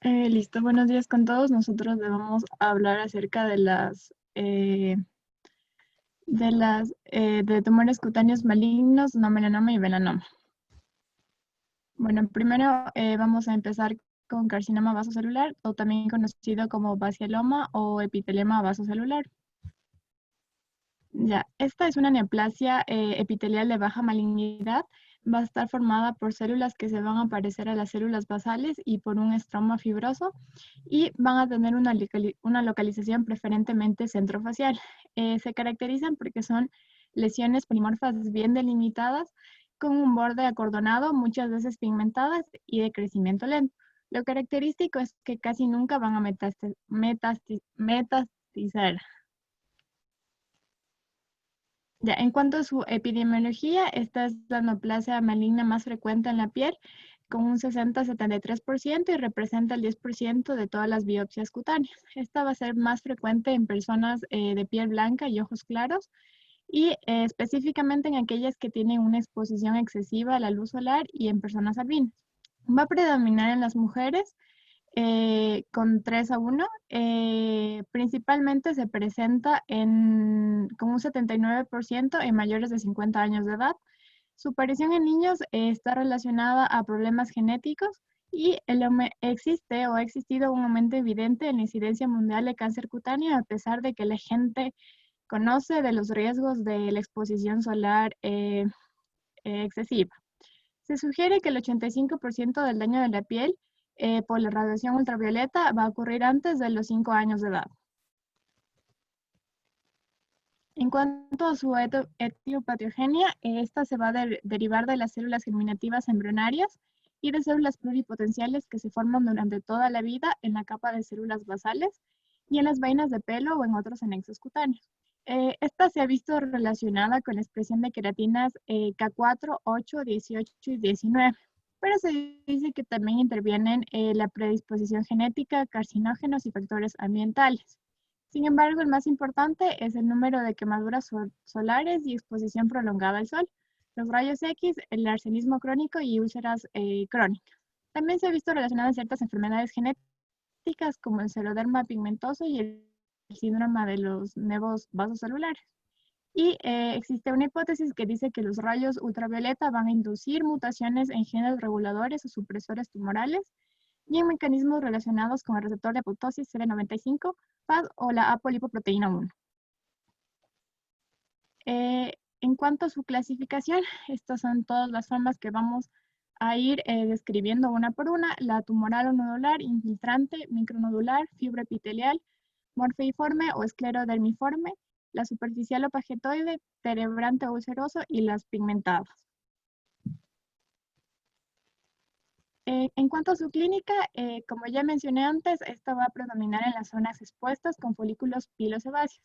Listo, buenos días con todos. Nosotros le vamos a hablar acerca de tumores cutáneos malignos, no melanoma y melanoma. Bueno, primero vamos a empezar con carcinoma vasocelular, o también conocido como vacioloma o epitelioma vasocelular. Ya, esta es una neoplasia epitelial de baja malignidad. Va a estar formada por células que se van a parecer a las células basales y por un estroma fibroso, y van a tener una localización preferentemente centrofacial. Se caracterizan porque son lesiones polimorfas bien delimitadas, con un borde acordonado, muchas veces pigmentadas y de crecimiento lento. Lo característico es que casi nunca van a metastizar. Ya, en cuanto a su epidemiología, esta es la neoplasia maligna más frecuente en la piel, con un 60-73%, y representa el 10% de todas las biopsias cutáneas. Esta va a ser más frecuente en personas de piel blanca y ojos claros, y específicamente en aquellas que tienen una exposición excesiva a la luz solar y en personas albinas. Va a predominar en las mujeres con 3-1. Principalmente se presenta con un 79% en mayores de 50 años de edad. Su aparición en niños está relacionada a problemas genéticos, y existe o ha existido un aumento evidente en la incidencia mundial de cáncer cutáneo, a pesar de que la gente conoce de los riesgos de la exposición solar excesiva. Se sugiere que el 85% del daño de la piel por la radiación ultravioleta va a ocurrir antes de los 5 años de edad. En cuanto a su etiopatogenia, esta se va a derivar de las células germinativas embrionarias y de células pluripotenciales que se forman durante toda la vida en la capa de células basales y en las vainas de pelo o en otros anexos cutáneos. Esta se ha visto relacionada con la expresión de queratinas K4, 8, 18 y 19, pero se dice que también intervienen la predisposición genética, carcinógenos y factores ambientales. Sin embargo, el más importante es el número de quemaduras solares y exposición prolongada al sol, los rayos X, el arsenismo crónico y úlceras crónicas. También se ha visto relacionada en ciertas enfermedades genéticas como el xeroderma pigmentoso y el síndrome de los nevos vasocelulares. Y existe una hipótesis que dice que los rayos ultravioleta van a inducir mutaciones en genes reguladores o supresores tumorales, y en mecanismos relacionados con el receptor de apoptosis CD95, FAD o la apolipoproteína 1. En cuanto a su clasificación, estas son todas las formas que vamos a ir describiendo una por una: la tumoral o nodular, infiltrante, micronodular, fibra epitelial, morfeiforme o esclerodermiforme, la superficial o pagetoide, penetrante o ulceroso, y las pigmentadas. En cuanto a su clínica, como ya mencioné antes, esta va a predominar en las zonas expuestas con folículos pilosebáceos,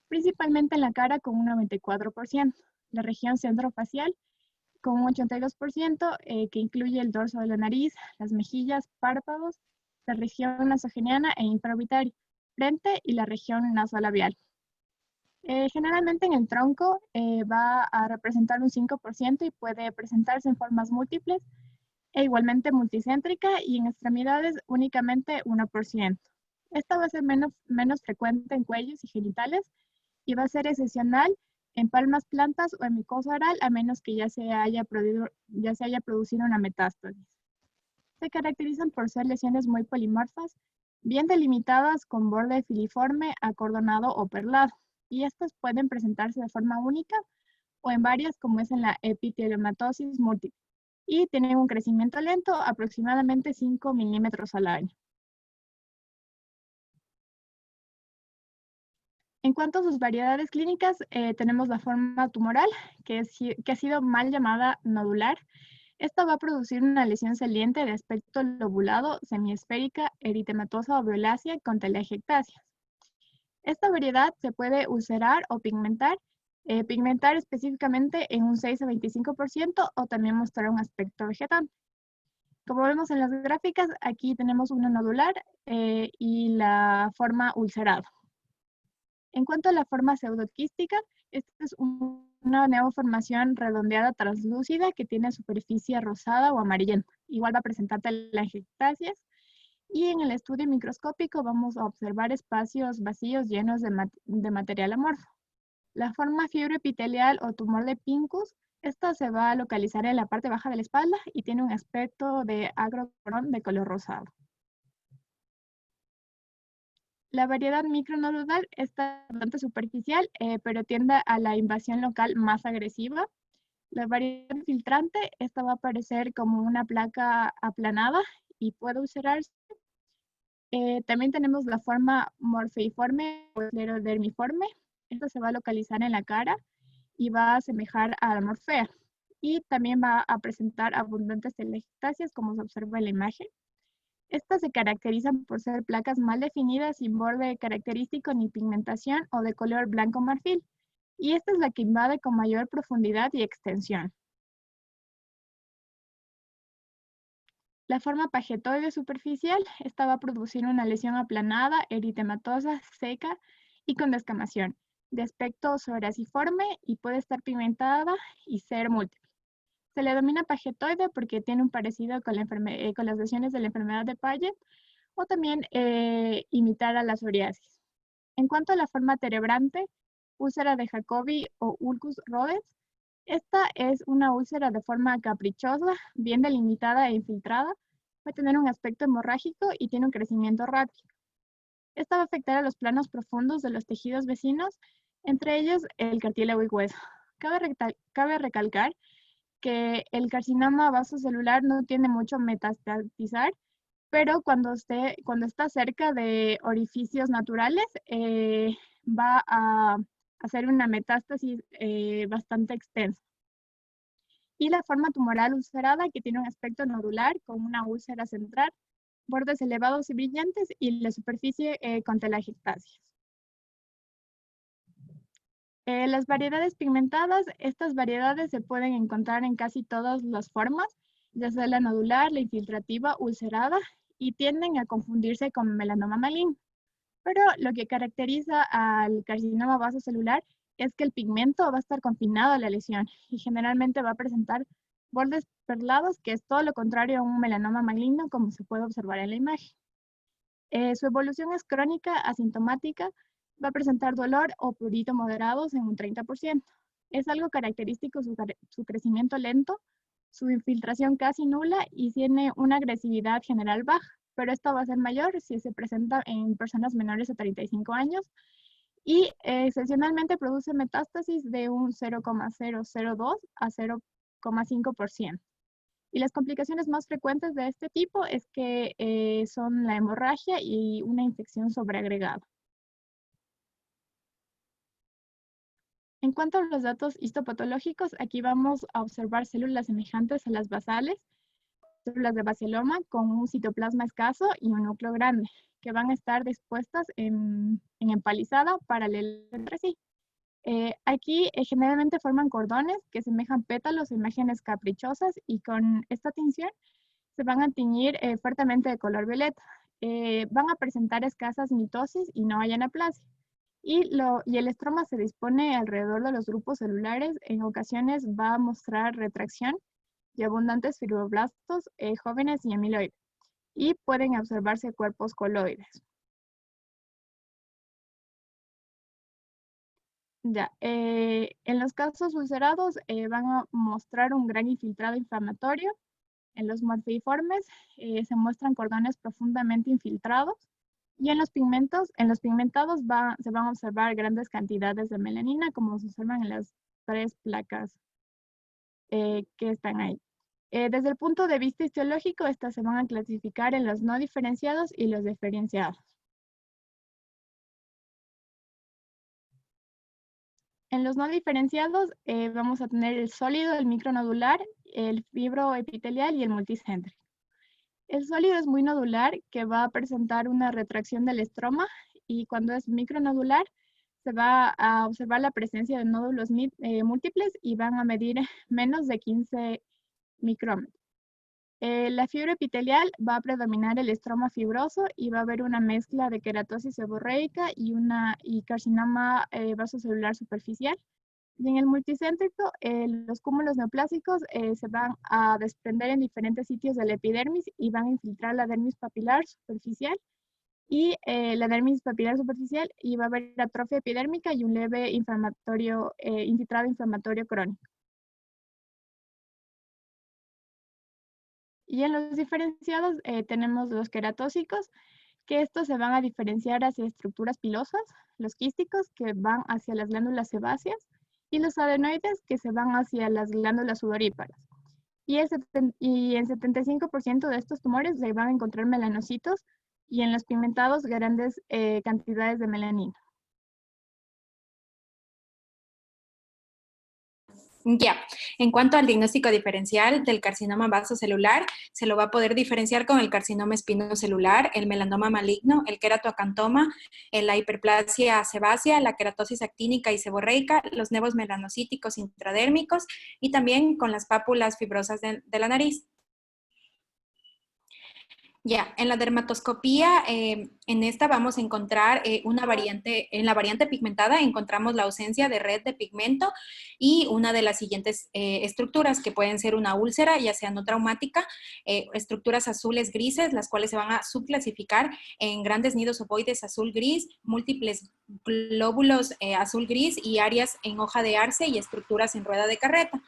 principalmente en la cara con un 94%, la región centrofacial con un 82%, que incluye el dorso de la nariz, las mejillas, párpados, la región nasogeniana e infraorbitaria, frente y la región nasolabial. Generalmente en el tronco va a representar un 5% y puede presentarse en formas múltiples e igualmente multicéntrica, y en extremidades únicamente 1%. Esta va a ser menos frecuente en cuellos y genitales, y va a ser excepcional en palmas, plantas o en mucosa oral, a menos que ya se haya producido una metástasis. Se caracterizan por ser lesiones muy polimorfas, bien delimitadas, con borde filiforme, acordonado o perlado, y estas pueden presentarse de forma única o en varias, como es en la epiteliomatosis múltiple, y tienen un crecimiento lento, aproximadamente 5 milímetros al año. En cuanto a sus variedades clínicas, tenemos la forma tumoral, que ha sido mal llamada nodular. Esta va a producir una lesión saliente de aspecto lobulado, semiesférica, eritematosa o violácea con telangiectasias. Esta variedad se puede ulcerar o pigmentar, pigmentar específicamente en un 6-25%, o también mostrar un aspecto vegetal. Como vemos en las gráficas, aquí tenemos una nodular y la forma ulcerada. En cuanto a la forma pseudoquística, esta es una neoformación redondeada translúcida que tiene superficie rosada o amarillenta. Igual va a presentar telangiectasias, Y en el estudio microscópico vamos a observar espacios vacíos llenos de material amorfo. La forma fibroepitelial o tumor de Pincus, esta se va a localizar en la parte baja de la espalda y tiene un aspecto de agrocorón de color rosado. La variedad micronodular está bastante superficial, pero tiende a la invasión local más agresiva. La variedad filtrante, esta va a aparecer como una placa aplanada y puede ulcerarse. También tenemos la forma morfeiforme o esclerodermiforme. Esta se va a localizar en la cara y va a asemejar a la morfea. Y también va a presentar abundantes telangiectasias, como se observa en la imagen. Estas se caracterizan por ser placas mal definidas, sin borde característico ni pigmentación o de color blanco marfil. Y esta es la que invade con mayor profundidad y extensión. La forma pagetoide superficial, esta va a producir una lesión aplanada, eritematosa, seca y con descamación, de aspecto psoriasiforme y puede estar pigmentada y ser múltiple. Se le denomina pagetoide porque tiene un parecido con, con las lesiones de la enfermedad de Paget o también imitar a la psoriasis. En cuanto a la forma terebrante, úlcera de Jacobi o ulcus rodens, esta es una úlcera de forma caprichosa, bien delimitada e infiltrada, va a tener un aspecto hemorrágico y tiene un crecimiento rápido. Esta va a afectar a los planos profundos de los tejidos vecinos, entre ellos el cartílago y hueso. Cabe recalcar que el carcinoma vasocelular no tiene mucho metastatizar, pero cuando está cerca de orificios naturales, va a hacer una metástasis bastante extensa. Y la forma tumoral ulcerada, que tiene un aspecto nodular con una úlcera central, bordes elevados y brillantes y la superficie con telangiectasias. Las variedades pigmentadas, estas variedades se pueden encontrar en casi todas las formas, ya sea la nodular, la infiltrativa, ulcerada, y tienden a confundirse con melanoma maligno. Pero lo que caracteriza al carcinoma vasocelular es que el pigmento va a estar confinado a la lesión y generalmente va a presentar bordes perlados, que es todo lo contrario a un melanoma maligno, como se puede observar en la imagen. Su evolución es crónica, asintomática, va a presentar dolor o prurito moderados en un 30%. Es algo característico su crecimiento lento, su infiltración casi nula y tiene una agresividad general baja, pero esto va a ser mayor si se presenta en personas menores a 35 años y excepcionalmente produce metástasis de un 0,002 a 0,5%. Y las complicaciones más frecuentes de este tipo es que son la hemorragia y una infección sobreagregada. En cuanto a los datos histopatológicos, aquí vamos a observar células semejantes a las basales, células de basiloma con un citoplasma escaso y un núcleo grande, que van a estar dispuestas en empalizada paralelas entre sí. Aquí generalmente forman cordones que semejan pétalos o imágenes caprichosas y con esta tinción se van a teñir fuertemente de color violeta. Van a presentar escasas mitosis y no hay anaplasia. Y el estroma se dispone alrededor de los grupos celulares. En ocasiones va a mostrar retracción y abundantes fibroblastos jóvenes y amiloides. Y pueden observarse cuerpos coloides. Ya, en los casos ulcerados van a mostrar un gran infiltrado inflamatorio. En los morfeiformes se muestran cordones profundamente infiltrados. Y en los pigmentados se van a observar grandes cantidades de melanina, como se observan en las 3 placas que están ahí. Desde el punto de vista histológico, estas se van a clasificar en los no diferenciados y los diferenciados. En los no diferenciados vamos a tener el sólido, el micronodular, el fibroepitelial y el multicéntrico. El sólido es muy nodular, que va a presentar una retracción del estroma, y cuando es micronodular se va a observar la presencia de nódulos múltiples y van a medir menos de 15 micrómetros. La fibra epitelial va a predominar el estroma fibroso y va a haber una mezcla de queratosis seborreica y carcinoma vasocelular superficial. Y en el multicéntrico, los cúmulos neoplásicos se van a desprender en diferentes sitios de la epidermis y van a infiltrar la dermis papilar superficial y la dermis papilar superficial, y va a haber atrofia epidérmica y un leve inflamatorio, infiltrado inflamatorio crónico. Y en los diferenciados tenemos los queratóxicos, que estos se van a diferenciar hacia estructuras pilosas, los quísticos que van hacia las glándulas sebáceas y los adenoides que se van hacia las glándulas sudoríparas. Y en 75% de estos tumores se van a encontrar melanocitos y en los pigmentados grandes cantidades de melanina. Ya, en cuanto al diagnóstico diferencial del carcinoma vasocelular, se lo va a poder diferenciar con el carcinoma espinocelular, el melanoma maligno, el queratoacantoma, la hiperplasia sebácea, la queratosis actínica y seborreica, los nevos melanocíticos intradérmicos y también con las pápulas fibrosas de la nariz. Ya, en la dermatoscopía, en esta vamos a encontrar una variante, en la variante pigmentada encontramos la ausencia de red de pigmento y una de las siguientes estructuras que pueden ser una úlcera, ya sea no traumática, estructuras azules grises, las cuales se van a subclasificar en grandes nidos ovoides azul-gris, múltiples glóbulos azul-gris y áreas en hoja de arce y estructuras en rueda de carreta.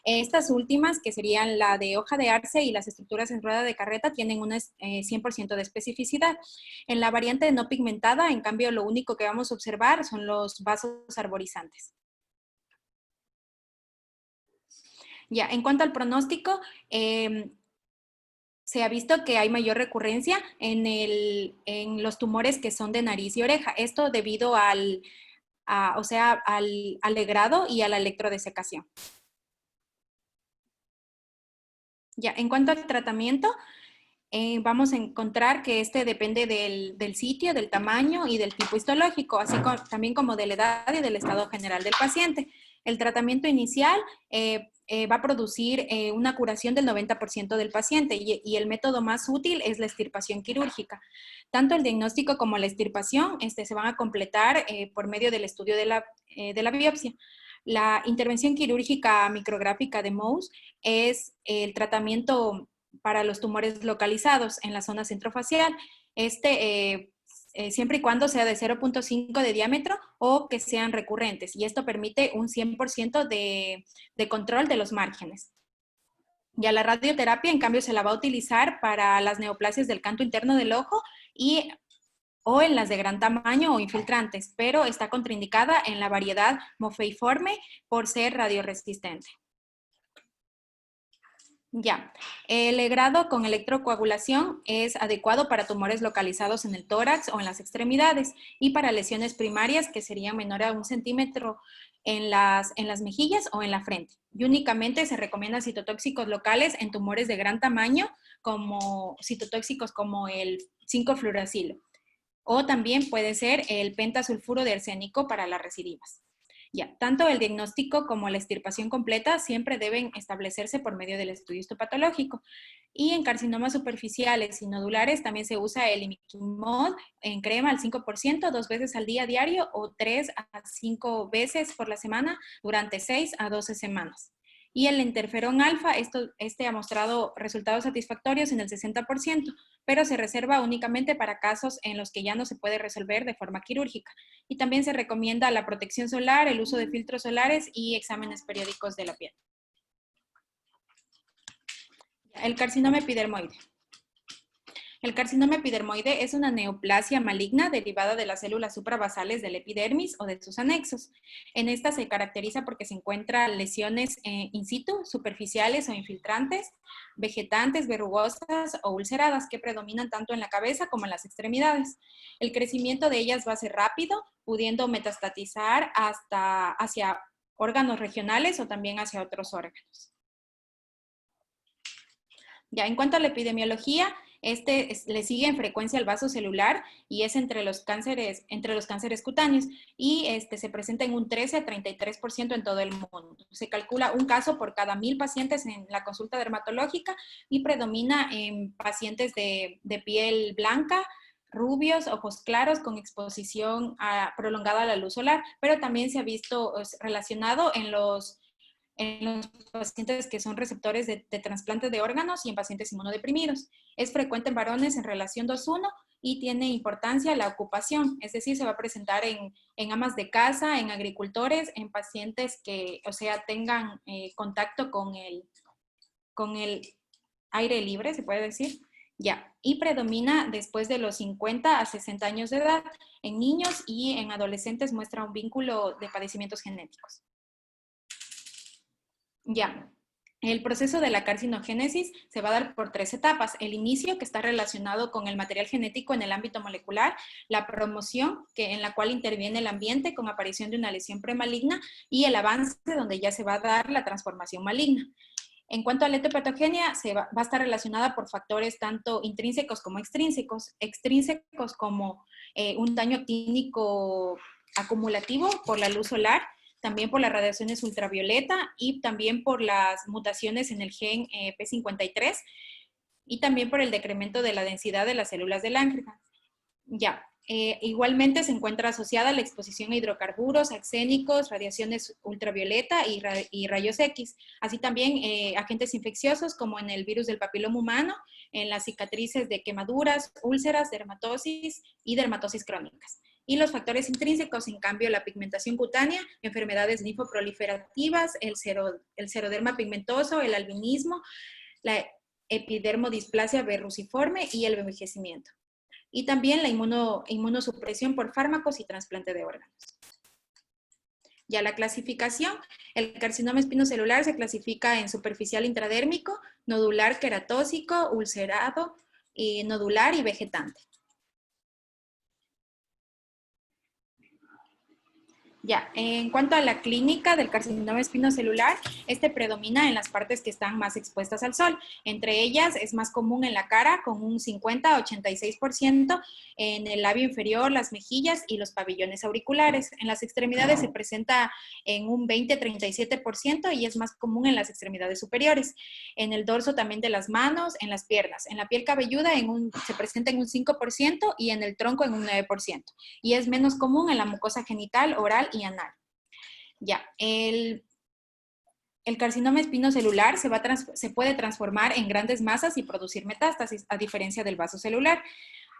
Estas últimas, que serían la de hoja de arce y las estructuras en rueda de carreta, tienen un 100% de especificidad. En la variante no pigmentada, en cambio, lo único que vamos a observar son los vasos arborizantes. Ya, en cuanto al pronóstico, se ha visto que hay mayor recurrencia en los tumores que son de nariz y oreja. Esto debido al legrado y a la electrodesecación. Ya, en cuanto al tratamiento, vamos a encontrar que este depende del sitio, del tamaño y del tipo histológico, así también como de la edad y del estado general del paciente. El tratamiento inicial va a producir una curación del 90% del paciente y el método más útil es la extirpación quirúrgica. Tanto el diagnóstico como la extirpación se van a completar por medio del estudio de la biopsia. La intervención quirúrgica micrográfica de Mohs es el tratamiento para los tumores localizados en la zona centrofacial. Siempre y cuando sea de 0.5 de diámetro o que sean recurrentes. Y esto permite un 100% de control de los márgenes. Ya la radioterapia, en cambio, se la va a utilizar para las neoplasias del canto interno del ojo o en las de gran tamaño o infiltrantes, pero está contraindicada en la variedad mofeiforme por ser radioresistente. Ya, el legrado con electrocoagulación es adecuado para tumores localizados en el tórax o en las extremidades y para lesiones primarias que serían menores a 1 centímetro en las mejillas o en la frente. Y únicamente se recomiendan citotóxicos locales en tumores de gran tamaño, como citotóxicos como el 5-fluoracilo. O también puede ser el pentasulfuro de arsénico para las recidivas. Ya, tanto el diagnóstico como la extirpación completa siempre deben establecerse por medio del estudio histopatológico. Y en carcinomas superficiales y nodulares también se usa el imiquimod en crema al 5%, 2 veces al día diario o 3 a 5 veces por la semana durante 6 a 12 semanas. Y el interferón alfa, ha mostrado resultados satisfactorios en el 60%, pero se reserva únicamente para casos en los que ya no se puede resolver de forma quirúrgica. Y también se recomienda la protección solar, el uso de filtros solares y exámenes periódicos de la piel. El carcinoma epidermoide. El carcinoma epidermoide es una neoplasia maligna derivada de las células suprabasales del epidermis o de sus anexos. En esta se caracteriza porque se encuentran lesiones in situ, superficiales o infiltrantes, vegetantes, verrugosas o ulceradas que predominan tanto en la cabeza como en las extremidades. El crecimiento de ellas va a ser rápido, pudiendo metastatizar hacia órganos regionales o también hacia otros órganos. Ya, en cuanto a la epidemiología, le sigue en frecuencia al vaso celular y es entre los cánceres cutáneos y se presenta en un 13 a 33% en todo el mundo. Se calcula un caso por cada 1000 pacientes en la consulta dermatológica y predomina en pacientes de piel blanca, rubios, ojos claros con exposición prolongada a la luz solar, pero también se ha visto relacionado en los pacientes que son receptores de trasplante de órganos y en pacientes inmunodeprimidos. Es frecuente en varones en relación 2:1 y tiene importancia la ocupación, es decir, se va a presentar en amas de casa, en agricultores, en pacientes que, o sea, tengan contacto con el aire libre, se puede decir. Ya, y predomina después de los 50 a 60 años de edad. En niños y en adolescentes muestra un vínculo de padecimientos genéticos. Ya, el proceso de la carcinogénesis se va a dar por 3 etapas. El inicio, que está relacionado con el material genético en el ámbito molecular, la promoción, en la cual interviene el ambiente con aparición de una lesión premaligna, y el avance, donde ya se va a dar la transformación maligna. En cuanto a la etopatogenia, va a estar relacionada por factores tanto intrínsecos como extrínsecos. Extrínsecos como un daño actínico acumulativo por la luz solar, también por las radiaciones ultravioleta y también por las mutaciones en el gen P53 y también por el decremento de la densidad de las células de Langerhans. Ya, igualmente se encuentra asociada a la exposición a hidrocarburos, arsénicos, radiaciones ultravioleta y rayos X, así también agentes infecciosos como en el virus del papiloma humano, en las cicatrices de quemaduras, úlceras, dermatosis y dermatosis crónicas. Y los factores intrínsecos, en cambio, la pigmentación cutánea, enfermedades linfoproliferativas, el seroderma pigmentoso, el albinismo, la epidermodisplasia verruciforme y el envejecimiento. Y también la inmunosupresión por fármacos y trasplante de órganos. Ya la clasificación, el carcinoma espinocelular se clasifica en superficial intradérmico, nodular queratósico, ulcerado, nodular y vegetante. Ya, en cuanto a la clínica del carcinoma espinocelular, este predomina en las partes que están más expuestas al sol. Entre ellas es más común en la cara con un 50 a 86%, en el labio inferior, las mejillas y los pabellones auriculares. En las extremidades se presenta en un 20-37% y es más común en las extremidades superiores. En el dorso también de las manos, en las piernas. En la piel cabelluda se presenta en un 5% y en el tronco en un 9%. Y es menos común en la mucosa genital, oral y anal. Ya, el carcinoma espinocelular se puede transformar en grandes masas y producir metástasis, a diferencia del vaso celular.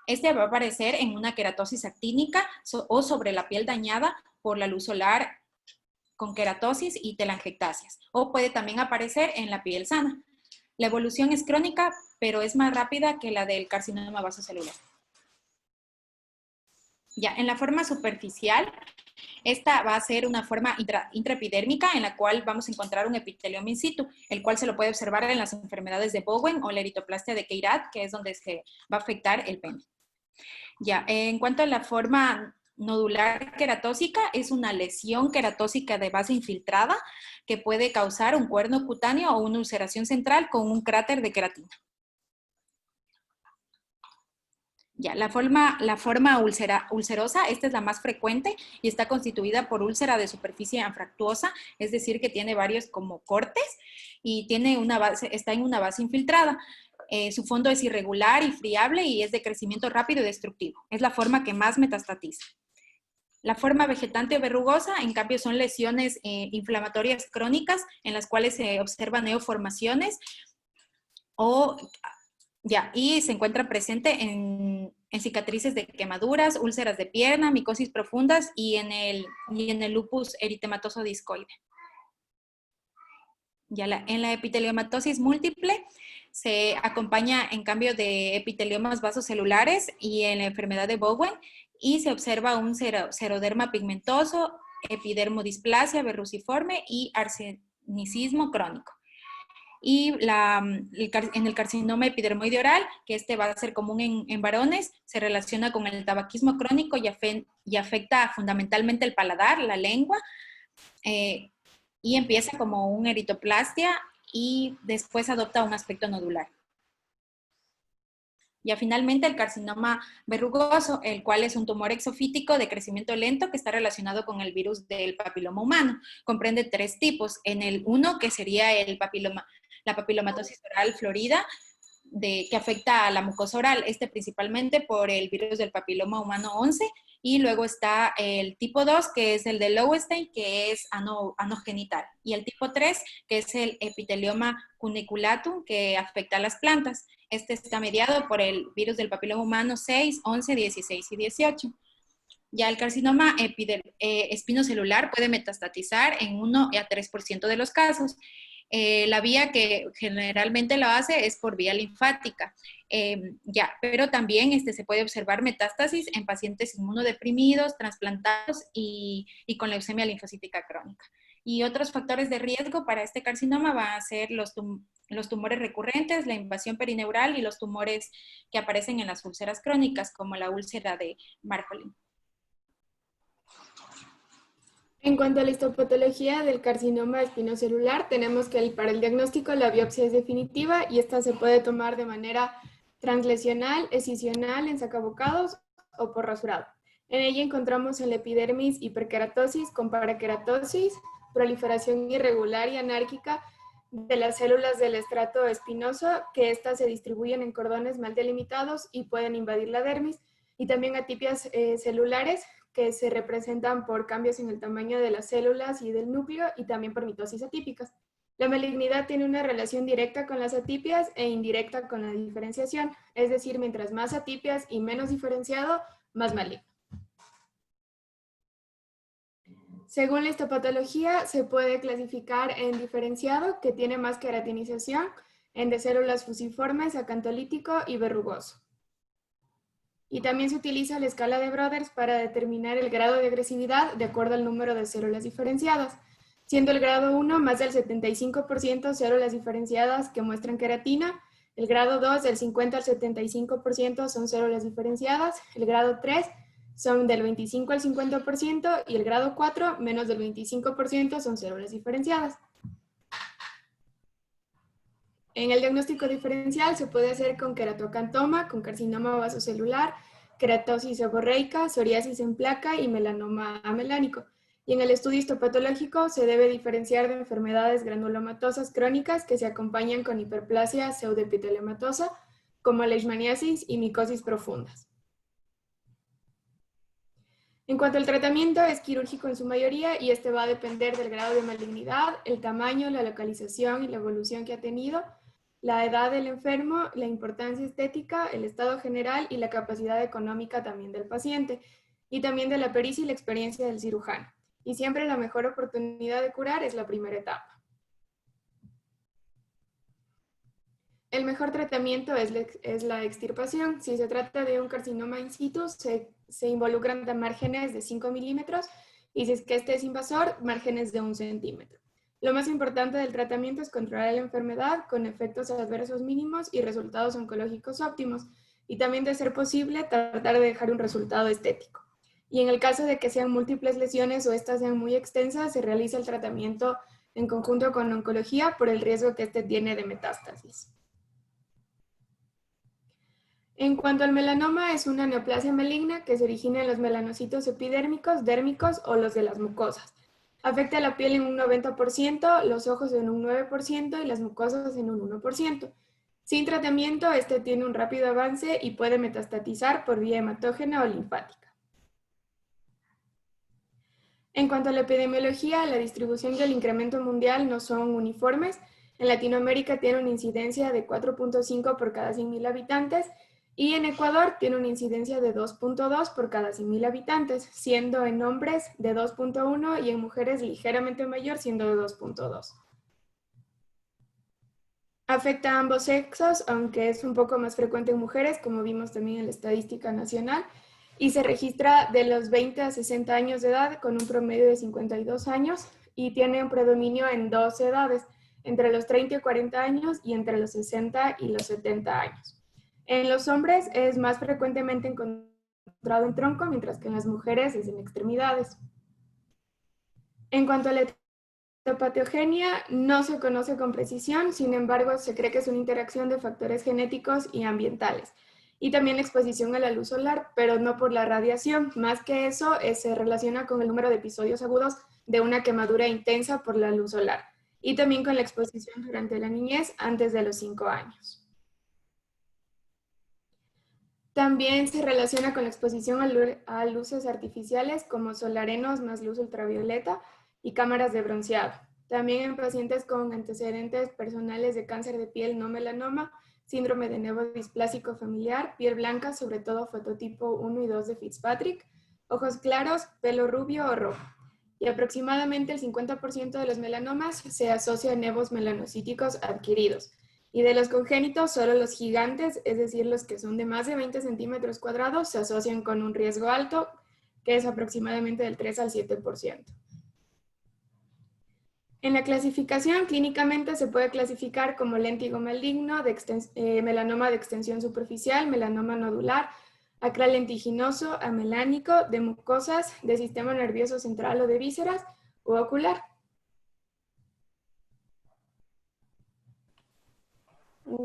Este va a aparecer en una queratosis actínica o sobre la piel dañada por la luz solar con queratosis y telangiectasias, o puede también aparecer en la piel sana. La evolución es crónica, pero es más rápida que la del carcinoma vasocelular. Ya, en la forma superficial, esta va a ser una forma intraepidérmica en la cual vamos a encontrar un epitelioma in situ, el cual se lo puede observar en las enfermedades de Bowen o la eritoplastia de Queyrat, que es donde se va a afectar el pene. Ya, en cuanto a la forma nodular queratósica, es una lesión queratósica de base infiltrada que puede causar un cuerno cutáneo o una ulceración central con un cráter de queratina. Ya, la forma ulcerosa, esta es la más frecuente y está constituida por úlcera de superficie anfractuosa, es decir, que tiene varios como cortes y está en una base infiltrada. Su fondo es irregular y friable y es de crecimiento rápido y destructivo. Es la forma que más metastatiza. La forma vegetante o verrugosa, en cambio, son lesiones inflamatorias crónicas en las cuales se observan neoformaciones y se encuentra presente en cicatrices de quemaduras, úlceras de pierna, micosis profundas y en el lupus eritematoso discoide. En la epiteliomatosis múltiple se acompaña en cambio de epiteliomas vasocelulares y en la enfermedad de Bowen y se observa un seroderma pigmentoso, epidermodisplasia verruciforme y arsenicismo crónico. Y en el carcinoma epidermoide oral, que va a ser común en varones, se relaciona con el tabaquismo crónico y afecta fundamentalmente el paladar, la lengua, y empieza como una eritoplastia y después adopta un aspecto nodular. Ya finalmente el carcinoma verrugoso, el cual es un tumor exofítico de crecimiento lento que está relacionado con el virus del papiloma humano. Comprende 3 tipos. En el 1, que sería la papilomatosis oral florida, que afecta a la mucosa oral, principalmente por el virus del papiloma humano 11, y luego está el tipo 2, que es el de Lowenstein, que es anogenital, y el tipo 3, que es el epitelioma cuniculatum, que afecta a las plantas. Este está mediado por el virus del papiloma humano 6, 11, 16 y 18. Ya el carcinoma espinocelular puede metastatizar en 1 a 3% de los casos. La vía que generalmente lo hace es por vía linfática, pero también se puede observar metástasis en pacientes inmunodeprimidos, trasplantados y con leucemia linfocítica crónica. Y otros factores de riesgo para este carcinoma van a ser los tumores recurrentes, la invasión perineural y los tumores que aparecen en las úlceras crónicas, como la úlcera de Marcolin. En cuanto a la histopatología del carcinoma espinocelular, tenemos que para el diagnóstico la biopsia es definitiva y esta se puede tomar de manera translesional, escisional, en sacabocados o por rasurado. En ella encontramos en la epidermis hiperkeratosis con parakeratosis, proliferación irregular y anárquica de las células del estrato espinoso, que éstas se distribuyen en cordones mal delimitados y pueden invadir la dermis, y también atipias celulares, que se representan por cambios en el tamaño de las células y del núcleo, y también por mitosis atípicas. La malignidad tiene una relación directa con las atipias e indirecta con la diferenciación, es decir, mientras más atipias y menos diferenciado, más maligno. Según la histopatología, se puede clasificar en diferenciado, que tiene más queratinización, en de células fusiformes, acantolítico y verrugoso. Y también se utiliza la escala de Broders para determinar el grado de agresividad de acuerdo al número de células diferenciadas, siendo el grado 1 más del 75% células diferenciadas que muestran queratina, el grado 2 del 50 al 75% son células diferenciadas, el grado 3 son del 25 al 50% y el grado 4 menos del 25% son células diferenciadas. En el diagnóstico diferencial se puede hacer con queratocantoma, con carcinoma vasocelular, queratosis seborreica, psoriasis en placa y melanoma amelánico. Y en el estudio histopatológico se debe diferenciar de enfermedades granulomatosas crónicas que se acompañan con hiperplasia pseudoepiteliomatosa, como leishmaniasis y micosis profundas. En cuanto al tratamiento, es quirúrgico en su mayoría y este va a depender del grado de malignidad, el tamaño, la localización y la evolución que ha tenido, la edad del enfermo, la importancia estética, el estado general y la capacidad económica también del paciente, y también de la pericia y la experiencia del cirujano. Y siempre la mejor oportunidad de curar es la primera etapa. El mejor tratamiento es la extirpación. Si se trata de un carcinoma in situ, se involucran márgenes de 5 milímetros y si es que este es invasor, márgenes de 1 centímetro. Lo más importante del tratamiento es controlar la enfermedad con efectos adversos mínimos y resultados oncológicos óptimos, y también, de ser posible, tratar de dejar un resultado estético. Y en el caso de que sean múltiples lesiones o estas sean muy extensas, se realiza el tratamiento en conjunto con oncología por el riesgo que este tiene de metástasis. En cuanto al melanoma, es una neoplasia maligna que se origina en los melanocitos epidérmicos, dérmicos o los de las mucosas. Afecta a la piel en un 90%, los ojos en un 9% y las mucosas en un 1%. Sin tratamiento, este tiene un rápido avance y puede metastatizar por vía hematógena o linfática. En cuanto a la epidemiología, la distribución y el incremento mundial no son uniformes. En Latinoamérica tiene una incidencia de 4.5 por cada 100.000 habitantes y en Ecuador tiene una incidencia de 2.2 por cada 100.000 habitantes, siendo en hombres de 2.1 y en mujeres ligeramente mayor, siendo de 2.2. Afecta a ambos sexos, aunque es un poco más frecuente en mujeres, como vimos también en la estadística nacional, y se registra de los 20 a 60 años de edad con un promedio de 52 años y tiene un predominio en dos edades, entre los 30 y 40 años y entre los 60 y los 70 años. En los hombres es más frecuentemente encontrado en tronco, mientras que en las mujeres es en extremidades. En cuanto a la patogenia, no se conoce con precisión, sin embargo, se cree que es una interacción de factores genéticos y ambientales. Y también la exposición a la luz solar, pero no por la radiación. Más que eso, se relaciona con el número de episodios agudos de una quemadura intensa por la luz solar. Y también con la exposición durante la niñez antes de los 5 años. También se relaciona con la exposición a luces artificiales como solarenos más luz ultravioleta y cámaras de bronceado. También en pacientes con antecedentes personales de cáncer de piel no melanoma, síndrome de nevo displásico familiar, piel blanca, sobre todo fototipo 1 y 2 de Fitzpatrick, ojos claros, pelo rubio o rojo. Y aproximadamente el 50% de los melanomas se asocia a nevos melanocíticos adquiridos. Y de los congénitos, solo los gigantes, es decir, los que son de más de 20 centímetros cuadrados, se asocian con un riesgo alto, que es aproximadamente del 3 al 7%. En la clasificación, clínicamente se puede clasificar como léntigo maligno, melanoma de extensión superficial, melanoma nodular, acral lentiginoso, amelánico, de mucosas, de sistema nervioso central o de vísceras, o ocular.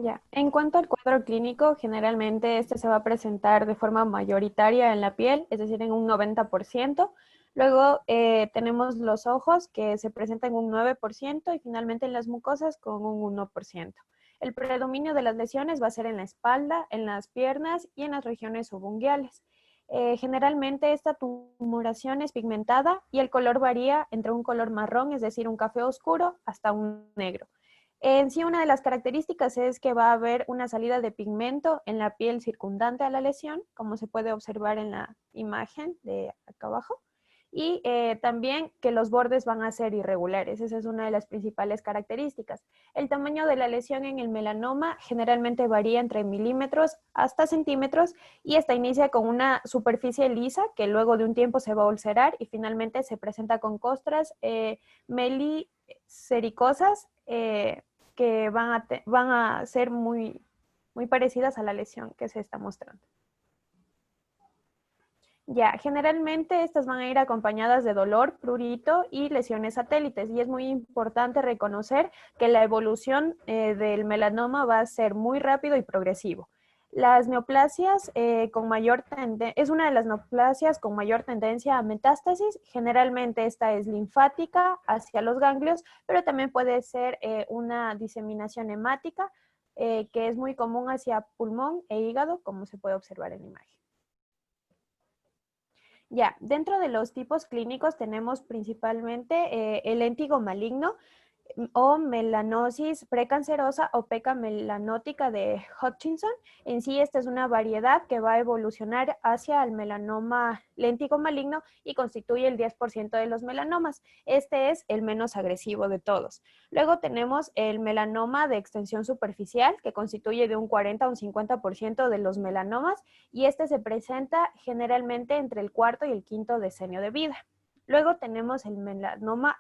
Ya. En cuanto al cuadro clínico, generalmente este se va a presentar de forma mayoritaria en la piel, es decir, en un 90%. Luego tenemos los ojos que se presentan en un 9% y finalmente en las mucosas con un 1%. El predominio de las lesiones va a ser en la espalda, en las piernas y en las regiones subunguales. Generalmente esta tumoración es pigmentada y el color varía entre un color marrón, es decir, un café oscuro, hasta un negro. En sí, una de las características es que va a haber una salida de pigmento en la piel circundante a la lesión, como se puede observar en la imagen de acá abajo, y también que los bordes van a ser irregulares. Esa es una de las principales características. El tamaño de la lesión en el melanoma generalmente varía entre milímetros hasta centímetros y esta inicia con una superficie lisa que luego de un tiempo se va a ulcerar y finalmente se presenta con costras melicericosas que van a ser muy parecidas a la lesión que se está mostrando. Ya, generalmente estas van a ir acompañadas de dolor, prurito y lesiones satélites. Y es muy importante reconocer que la evolución del melanoma va a ser muy rápido y progresivo. Las neoplasias es una de las neoplasias con mayor tendencia a metástasis. Generalmente esta es linfática hacia los ganglios, pero también puede ser una diseminación hemática, que es muy común hacia pulmón e hígado, como se puede observar en la imagen. Ya, dentro de los tipos clínicos tenemos principalmente el léntigo maligno o melanosis precancerosa o peca melanótica de Hutchinson. En sí, esta es una variedad que va a evolucionar hacia el melanoma léntigo maligno y constituye el 10% de los melanomas. Este es el menos agresivo de todos. Luego tenemos el melanoma de extensión superficial, que constituye de un 40 a un 50% de los melanomas, y este se presenta generalmente entre el cuarto y el quinto decenio de vida. Luego tenemos el melanoma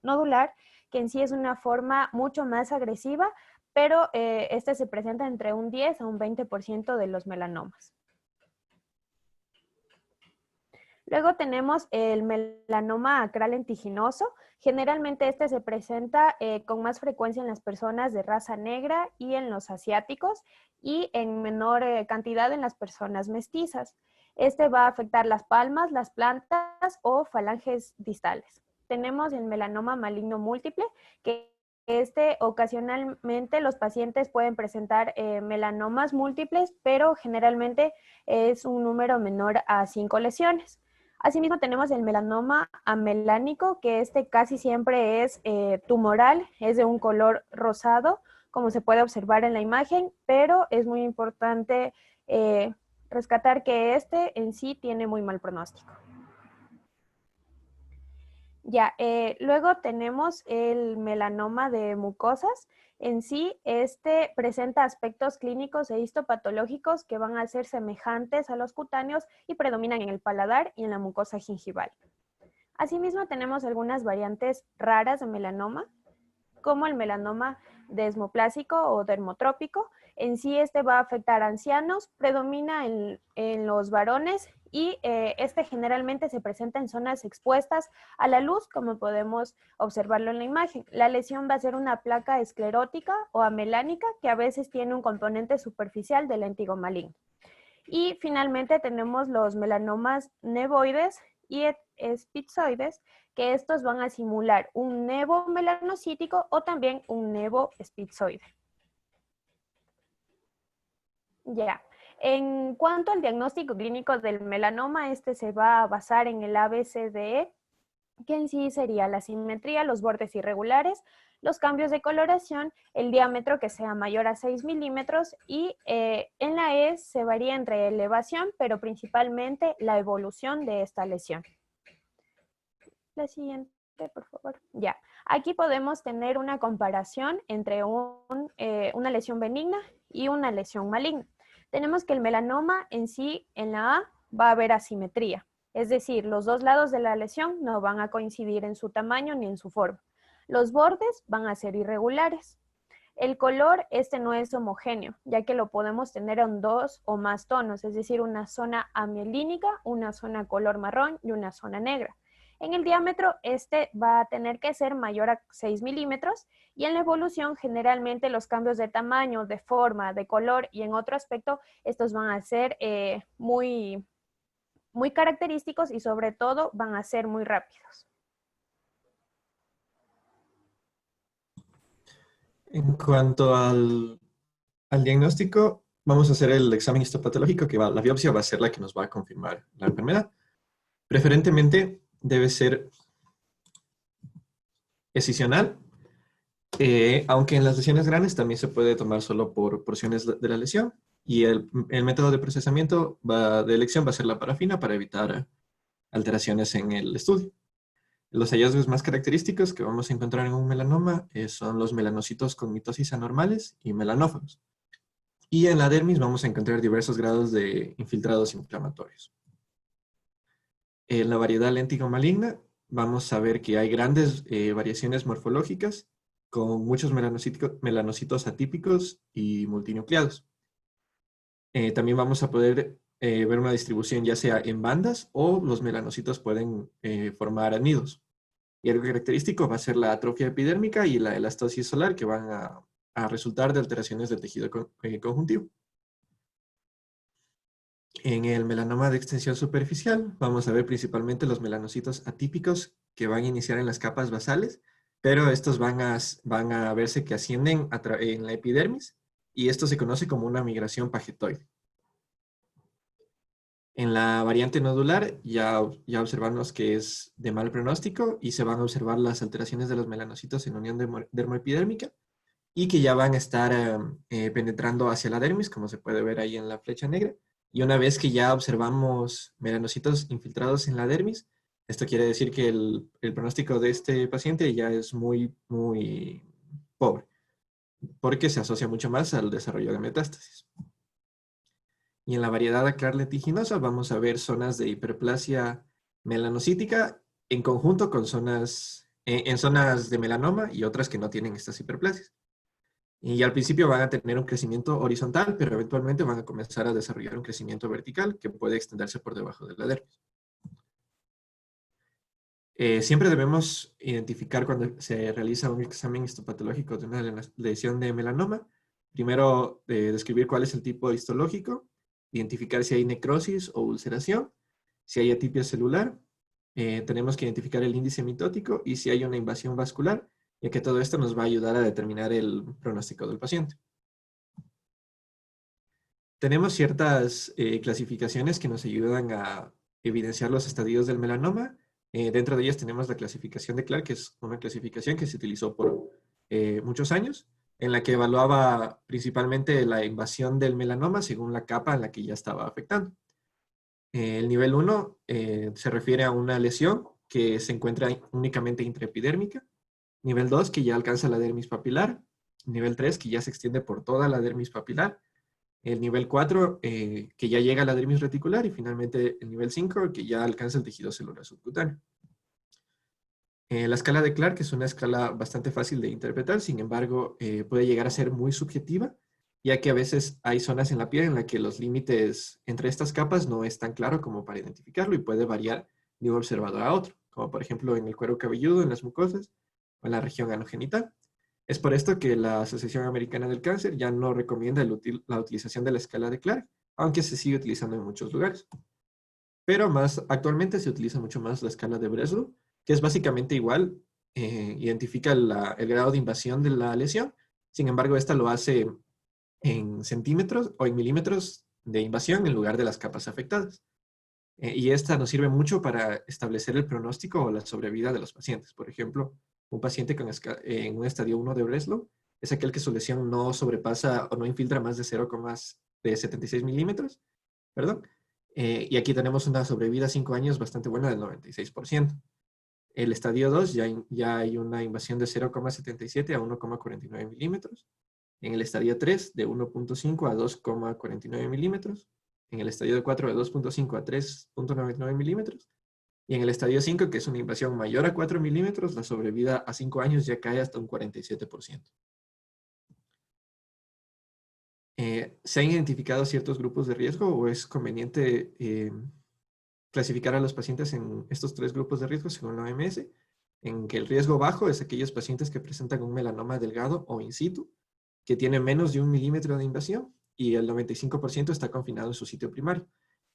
nodular, que en sí es una forma mucho más agresiva, pero este se presenta entre un 10 a un 20% de los melanomas. Luego tenemos el melanoma acral lentiginoso. Generalmente este se presenta con más frecuencia en las personas de raza negra y en los asiáticos y en menor cantidad en las personas mestizas. Este va a afectar las palmas, las plantas o falanges distales. Tenemos el melanoma maligno múltiple, que ocasionalmente los pacientes pueden presentar melanomas múltiples, pero generalmente es un número menor a 5 lesiones. Asimismo tenemos el melanoma amelánico, que casi siempre es tumoral, es de un color rosado, como se puede observar en la imagen, pero es muy importante rescatar que en sí tiene muy mal pronóstico. Ya, luego tenemos el melanoma de mucosas. En sí, presenta aspectos clínicos e histopatológicos que van a ser semejantes a los cutáneos y predominan en el paladar y en la mucosa gingival. Asimismo, tenemos algunas variantes raras de melanoma, como el melanoma desmoplásico o dermotrópico. En sí, va a afectar a ancianos, predomina en los varones y generalmente se presenta en zonas expuestas a la luz, como podemos observarlo en la imagen. La lesión va a ser una placa esclerótica o amelánica que a veces tiene un componente superficial del léntigo maligno. Y finalmente tenemos los melanomas nevoides y espitzoides, que estos van a simular un nevo melanocítico o también un nevo espitzoide. Ya. En cuanto al diagnóstico clínico del melanoma, este se va a basar en el ABCDE, que en sí sería la simetría, los bordes irregulares, los cambios de coloración, el diámetro que sea mayor a 6 milímetros y en la E se varía entre elevación, pero principalmente la evolución de esta lesión. La siguiente, por favor. Ya, aquí podemos tener una comparación entre una lesión benigna y una lesión maligna. Tenemos que el melanoma en sí, en la A, va a haber asimetría. Es decir, los dos lados de la lesión no van a coincidir en su tamaño ni en su forma. Los bordes van a ser irregulares. El color, no es homogéneo, ya que lo podemos tener en 2 o más tonos, es decir, una zona amielínica, una zona color marrón y una zona negra. En el diámetro, va a tener que ser mayor a 6 milímetros y en la evolución, generalmente los cambios de tamaño, de forma, de color y en otro aspecto, estos van a ser muy característicos y sobre todo van a ser muy rápidos. En cuanto al diagnóstico, vamos a hacer el examen histopatológico, la biopsia va a ser la que nos va a confirmar la enfermedad. Preferentemente debe ser escisional, aunque en las lesiones grandes también se puede tomar solo por porciones de la lesión. Y el método de procesamiento de elección va a ser la parafina para evitar alteraciones en el estudio. Los hallazgos más característicos que vamos a encontrar en un melanoma son los melanocitos con mitosis anormales y melanófagos. Y en la dermis vamos a encontrar diversos grados de infiltrados inflamatorios. En la variedad léntigo-maligna vamos a ver que hay grandes variaciones morfológicas con muchos melanocitos atípicos y multinucleados. También vamos a poder ver una distribución ya sea en bandas o los melanocitos pueden formar nidos. Y algo característico va a ser la atrofia epidérmica y la elastosis solar que van a resultar de alteraciones del tejido conjuntivo. En el melanoma de extensión superficial vamos a ver principalmente los melanocitos atípicos que van a iniciar en las capas basales, pero estos van a verse que ascienden en la epidermis y esto se conoce como una migración pagetoide. En la variante nodular ya observamos que es de mal pronóstico y se van a observar las alteraciones de los melanocitos en unión dermoepidérmica y que ya van a estar penetrando hacia la dermis, como se puede ver ahí en la flecha negra. Y una vez que ya observamos melanocitos infiltrados en la dermis, esto quiere decir que el pronóstico de este paciente ya es muy, muy pobre, porque se asocia mucho más al desarrollo de metástasis. Y en la variedad aclar lentiginosa vamos a ver zonas de hiperplasia melanocítica en conjunto con zonas de melanoma y otras que no tienen estas hiperplasias. Y al principio van a tener un crecimiento horizontal, pero eventualmente van a comenzar a desarrollar un crecimiento vertical que puede extenderse por debajo de la dermis. Siempre debemos identificar cuando se realiza un examen histopatológico de una lesión de melanoma. Primero, describir cuál es el tipo histológico, identificar si hay necrosis o ulceración, si hay atipia celular, tenemos que identificar el índice mitótico y si hay una invasión vascular, ya que todo esto nos va a ayudar a determinar el pronóstico del paciente. Tenemos ciertas clasificaciones que nos ayudan a evidenciar los estadios del melanoma. Dentro de ellas tenemos la clasificación de Clark, que es una clasificación que se utilizó por muchos años, en la que evaluaba principalmente la invasión del melanoma según la capa en la que ya estaba afectando. El nivel 1 se refiere a una lesión que se encuentra únicamente intraepidérmica. Nivel 2, que ya alcanza la dermis papilar. Nivel 3, que ya se extiende por toda la dermis papilar. El nivel 4, que ya llega a la dermis reticular. Y finalmente el nivel 5, que ya alcanza el tejido celular subcutáneo. La escala de Clark es una escala bastante fácil de interpretar, sin embargo, puede llegar a ser muy subjetiva, ya que a veces hay zonas en la piel en las que los límites entre estas capas no es tan claro como para identificarlo y puede variar de un observador a otro, como por ejemplo en el cuero cabelludo, en las mucosas o en la región anogenital. Es por esto que la Asociación Americana del Cáncer ya no recomienda la utilización de la escala de Clark, aunque se sigue utilizando en muchos lugares. Pero actualmente se utiliza mucho más la escala de Breslow, que es básicamente igual, identifica el grado de invasión de la lesión, sin embargo esta lo hace en centímetros o en milímetros de invasión en lugar de las capas afectadas. Y esta nos sirve mucho para establecer el pronóstico o la sobrevida de los pacientes. Por ejemplo, un paciente en un estadio 1 de Breslow es aquel que su lesión no sobrepasa o no infiltra más de 0,76 milímetros, perdón. Y aquí tenemos una sobrevida a 5 años bastante buena del 96%. El estadio 2 ya hay una invasión de 0,77 a 1,49 milímetros. En el estadio 3 de 1,5 a 2,49 milímetros. En el estadio 4 de 2,5 a 3,99 milímetros. Y en el estadio 5, que es una invasión mayor a 4 milímetros, la sobrevida a 5 años ya cae hasta un 47%. ¿Se han identificado ciertos grupos de riesgo o es conveniente clasificar a los pacientes en estos 3 grupos de riesgo según la OMS? En que el riesgo bajo es aquellos pacientes que presentan un melanoma delgado o in situ, que tiene menos de 1 milímetro de invasión y el 95% está confinado en su sitio primario.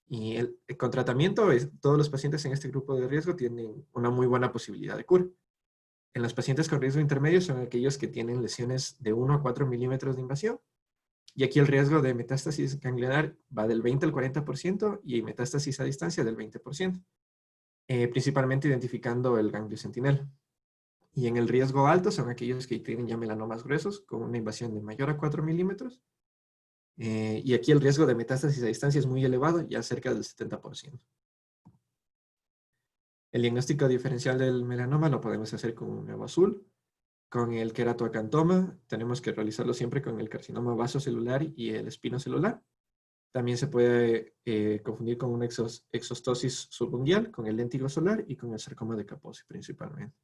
Y con tratamiento, todos los pacientes en este grupo de riesgo tienen una muy buena posibilidad de cura. En los pacientes con riesgo intermedio son aquellos que tienen lesiones de 1 a 4 milímetros de invasión. Y aquí el riesgo de metástasis ganglionar va del 20 al 40% y metástasis a distancia del 20%, principalmente identificando el ganglio sentinel. Y en el riesgo alto son aquellos que tienen ya melanomas gruesos con una invasión de mayor a 4 milímetros. Y aquí el riesgo de metástasis a distancia es muy elevado, ya cerca del 70%. El diagnóstico diferencial del melanoma lo podemos hacer con un nuevo azul. Con el queratoacantoma tenemos que realizarlo siempre con el carcinoma vasocelular y el espinocelular. También se puede confundir con una exostosis subungual, con el léntigo solar y con el sarcoma de Kaposi principalmente.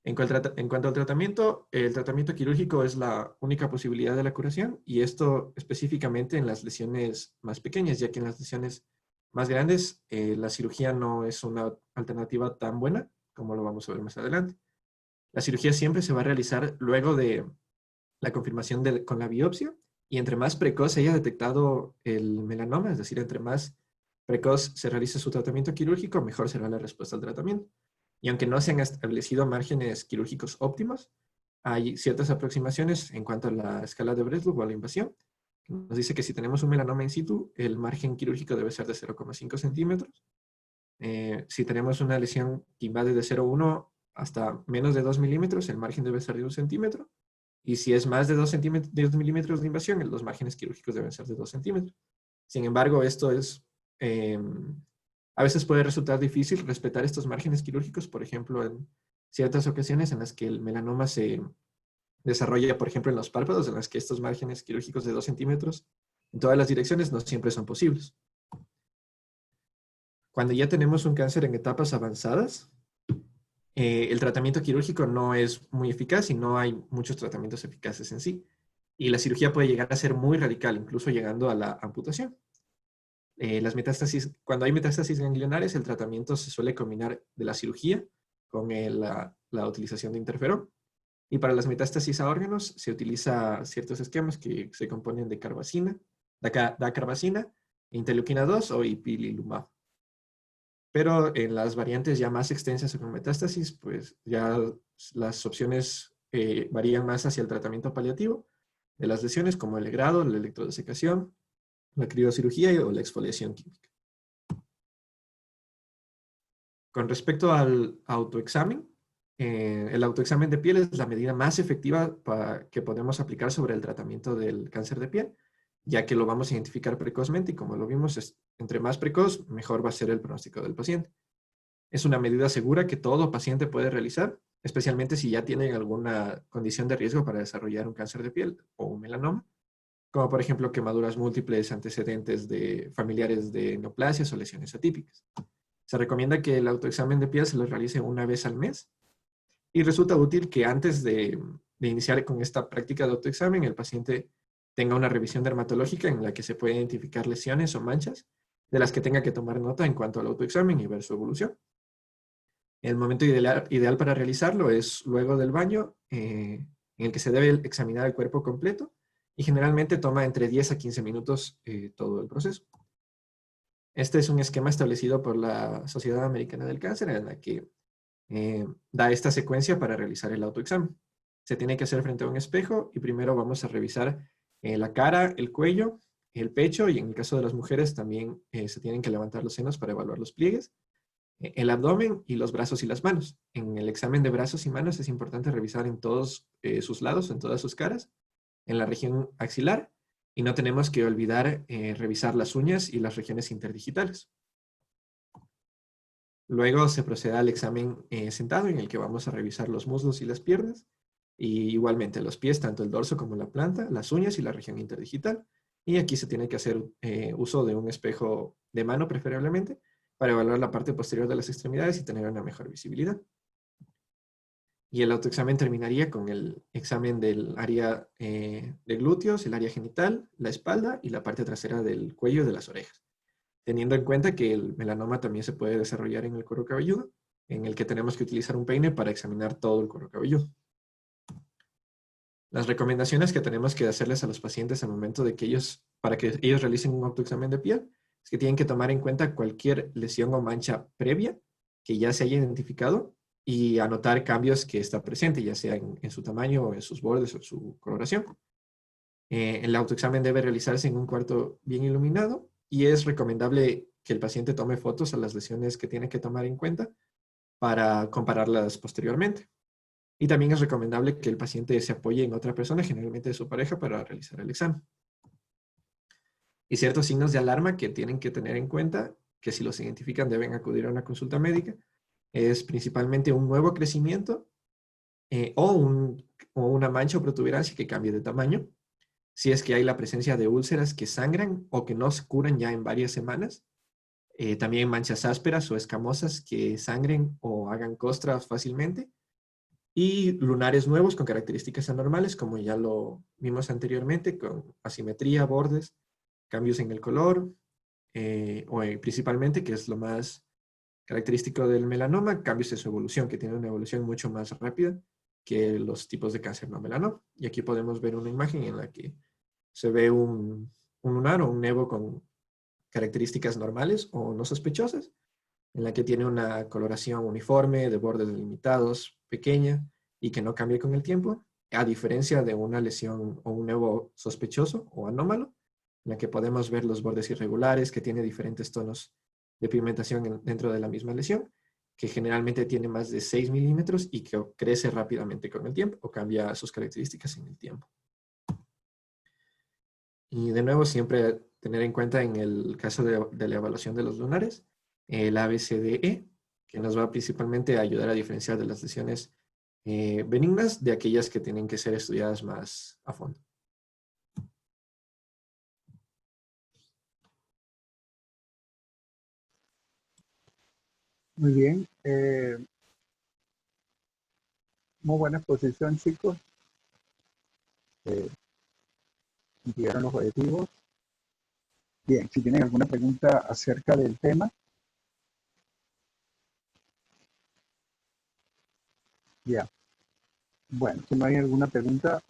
En cuanto al tratamiento, el tratamiento quirúrgico es la única posibilidad de la curación y esto específicamente en las lesiones más pequeñas, ya que en las lesiones más grandes la cirugía no es una alternativa tan buena como lo vamos a ver más adelante. La cirugía siempre se va a realizar luego de la confirmación con la biopsia y entre más precoz se haya detectado el melanoma, es decir, entre más precoz se realice su tratamiento quirúrgico, mejor será la respuesta al tratamiento. Y aunque no se han establecido márgenes quirúrgicos óptimos, hay ciertas aproximaciones en cuanto a la escala de Breslow o a la invasión. Nos dice que si tenemos un melanoma in situ, el margen quirúrgico debe ser de 0,5 centímetros. Si tenemos una lesión que invade de 0,1 hasta menos de 2 milímetros, el margen debe ser de 1 centímetro. Y si es más de 2 milímetros de invasión, los márgenes quirúrgicos deben ser de 2 centímetros. Sin embargo, esto es... a veces puede resultar difícil respetar estos márgenes quirúrgicos, por ejemplo, en ciertas ocasiones en las que el melanoma se desarrolla, por ejemplo, en los párpados, en las que estos márgenes quirúrgicos de 2 centímetros en todas las direcciones no siempre son posibles. Cuando ya tenemos un cáncer en etapas avanzadas, el tratamiento quirúrgico no es muy eficaz y no hay muchos tratamientos eficaces en sí. Y la cirugía puede llegar a ser muy radical, incluso llegando a la amputación. Cuando hay metástasis ganglionares, el tratamiento se suele combinar de la cirugía con la utilización de interferón. Y para las metástasis a órganos se utiliza ciertos esquemas que se componen de carbazina, dacarbazina, interleuquina 2 o ipilimumab. Pero en las variantes ya más extensas con metástasis, pues ya las opciones varían más hacia el tratamiento paliativo de las lesiones, como el legrado, la electrodesecación, la criocirugía o la exfoliación química. Con respecto al autoexamen, el autoexamen de piel es la medida más efectiva que podemos aplicar sobre el tratamiento del cáncer de piel, ya que lo vamos a identificar precozmente y como lo vimos, entre más precoz, mejor va a ser el pronóstico del paciente. Es una medida segura que todo paciente puede realizar, especialmente si ya tienen alguna condición de riesgo para desarrollar un cáncer de piel o un melanoma, como por ejemplo quemaduras múltiples, antecedentes de familiares de neoplasias o lesiones atípicas. Se recomienda que el autoexamen de piel se lo realice una vez al mes y resulta útil que antes de iniciar con esta práctica de autoexamen, el paciente tenga una revisión dermatológica en la que se puede identificar lesiones o manchas de las que tenga que tomar nota en cuanto al autoexamen y ver su evolución. El momento ideal para realizarlo es luego del baño, en el que se debe examinar el cuerpo completo y generalmente toma entre 10 a 15 minutos todo el proceso. Este es un esquema establecido por la Sociedad Americana del Cáncer en la que da esta secuencia para realizar el autoexamen. Se tiene que hacer frente a un espejo y primero vamos a revisar la cara, el cuello, el pecho y en el caso de las mujeres también se tienen que levantar los senos para evaluar los pliegues, el abdomen y los brazos y las manos. En el examen de brazos y manos es importante revisar en todos sus lados, en todas sus caras, en la región axilar, y no tenemos que olvidar revisar las uñas y las regiones interdigitales. Luego se procede al examen sentado, en el que vamos a revisar los muslos y las piernas, y igualmente los pies, tanto el dorso como la planta, las uñas y la región interdigital. Y aquí se tiene que hacer uso de un espejo de mano preferiblemente, para evaluar la parte posterior de las extremidades y tener una mejor visibilidad. Y el autoexamen terminaría con el examen del área de glúteos, el área genital, la espalda y la parte trasera del cuello y de las orejas. Teniendo en cuenta que el melanoma también se puede desarrollar en el cuero cabelludo, en el que tenemos que utilizar un peine para examinar todo el cuero cabelludo. Las recomendaciones que tenemos que hacerles a los pacientes al momento de que para que ellos realicen un autoexamen de piel, es que tienen que tomar en cuenta cualquier lesión o mancha previa que ya se haya identificado y anotar cambios que está presente, ya sea en su tamaño, o en sus bordes, o en su coloración. El autoexamen debe realizarse en un cuarto bien iluminado y es recomendable que el paciente tome fotos a las lesiones que tiene que tomar en cuenta para compararlas posteriormente. Y también es recomendable que el paciente se apoye en otra persona, generalmente de su pareja, para realizar el examen. Y ciertos signos de alarma que tienen que tener en cuenta, que si los identifican deben acudir a una consulta médica, es principalmente un nuevo crecimiento o una mancha o protuberancia que cambie de tamaño. Si es que hay la presencia de úlceras que sangran o que no se curan ya en varias semanas. También manchas ásperas o escamosas que sangren o hagan costras fácilmente. Y lunares nuevos con características anormales, como ya lo vimos anteriormente, con asimetría, bordes, cambios en el color, principalmente, que es lo más característico del melanoma, cambios en su evolución, que tiene una evolución mucho más rápida que los tipos de cáncer no melanoma. Y aquí podemos ver una imagen en la que se ve un lunar o un nevo con características normales o no sospechosas, en la que tiene una coloración uniforme, de bordes delimitados, pequeña y que no cambia con el tiempo, a diferencia de una lesión o un nevo sospechoso o anómalo, en la que podemos ver los bordes irregulares, que tiene diferentes tonos de pigmentación dentro de la misma lesión, que generalmente tiene más de 6 milímetros y que crece rápidamente con el tiempo o cambia sus características en el tiempo. Y de nuevo, siempre tener en cuenta en el caso de la evaluación de los lunares, el ABCDE, que nos va principalmente a ayudar a diferenciar de las lesiones benignas de aquellas que tienen que ser estudiadas más a fondo. Muy bien. Muy buena exposición, chicos. Cumplieron los objetivos. Bien, si tienen alguna pregunta acerca del tema. Ya. Bueno, si no hay alguna pregunta,